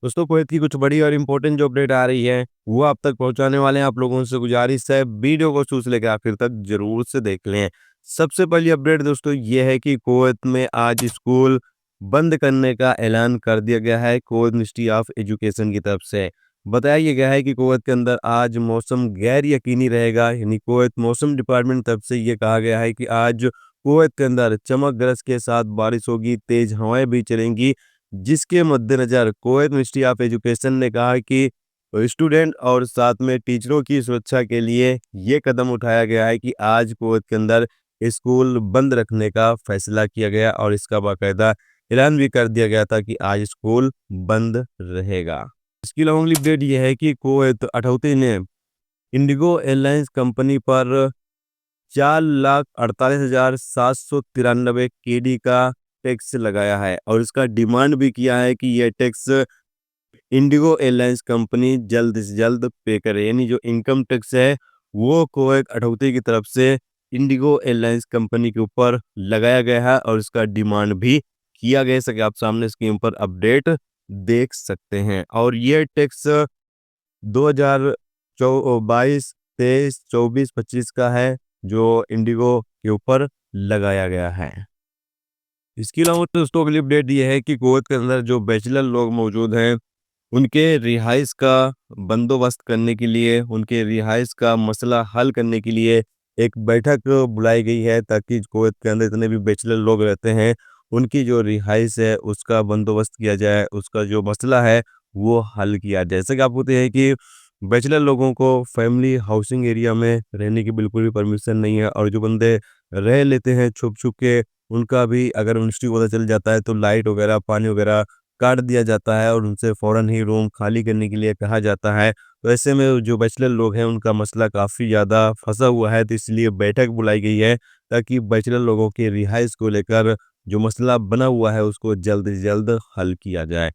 दोस्तों कुवैत की कुछ बड़ी और इम्पोर्टेंट जो अपडेट आ रही है वो आप तक पहुंचाने वाले हैं। आप लोगों से गुजारिश है वीडियो को शुरू से लेकर आखिर तक जरूर से देख लें। सबसे पहली अपडेट दोस्तों ये है कि कुवैत में आज स्कूल बंद करने का ऐलान कर दिया गया है कुवैत मिनिस्ट्री ऑफ एजुकेशन की तरफ से। बताया गया है कि कुवैत के अंदर आज मौसम गैर यकीनी रहेगा, यानी कुवैत मौसम डिपार्टमेंट तरफ से ये कहा गया है कि आज कुवैत के अंदर चमक गरज के साथ बारिश होगी, तेज हवाएं भी चलेंगी, जिसके मद्देनज़र कुवैत मिनिस्ट्री ऑफ एजुकेशन ने कहा कि स्टूडेंट और साथ में टीचरों की सुरक्षा के लिए ये कदम उठाया गया है कि आज कुवैत के अंदर स्कूल बंद रखने का फैसला किया गया और इसका बाकायदा ऐलान भी कर दिया गया था कि आज स्कूल बंद रहेगा। इसकी अगली अपडेट ये है कि कुवैत अथॉरिटी ने इंडिगो एयरलाइंस कंपनी पर 4,48,793 केडी का टैक्स लगाया है और इसका डिमांड भी किया है कि यह टैक्स इंडिगो एयरलाइंस कंपनी जल्द से जल्द पे करे। यानी जो इनकम टैक्स है वो कुवैत अथॉरिटी की तरफ से इंडिगो एयरलाइंस कंपनी के ऊपर लगाया गया है और इसका डिमांड भी किया गया है। आप सामने इसके ऊपर अपडेट देख सकते हैं और ये टैक्स 2022, 23, 24, 25 का है जो इंडिगो के ऊपर लगाया गया है। इसके अलावा दोस्तों अगली अपडेट ये है कि कुवैत के अंदर जो बैचलर लोग मौजूद हैं उनके रिहाइश का बंदोबस्त करने के लिए, उनके रिहाइश का मसला हल करने के लिए एक बैठक बुलाई गई है ताकि कुवैत के अंदर जितने भी बैचलर लोग रहते हैं उनकी जो रिहाइश है उसका बंदोबस्त किया जाए, उसका जो मसला है वो हल किया जाए। जैसे कि आपको पता है कि बैचलर लोगों को फैमिली हाउसिंग एरिया में रहने की बिल्कुल भी परमिशन नहीं है और जो बंदे रह लेते हैं छुप छुप के, उनका भी अगर मिनिस्ट्री को पता चल जाता है तो लाइट वगैरह पानी वगैरह काट दिया जाता है और उनसे फ़ौरन ही रूम खाली करने के लिए कहा जाता है। तो ऐसे में जो बैचलर लोग हैं उनका मसला काफ़ी ज़्यादा फँसा हुआ है, तो इसलिए बैठक बुलाई गई है ताकि बैचलर लोगों की रिहाइश को लेकर जो मसला बना हुआ है उसको जल्द से जल्द हल किया जाए।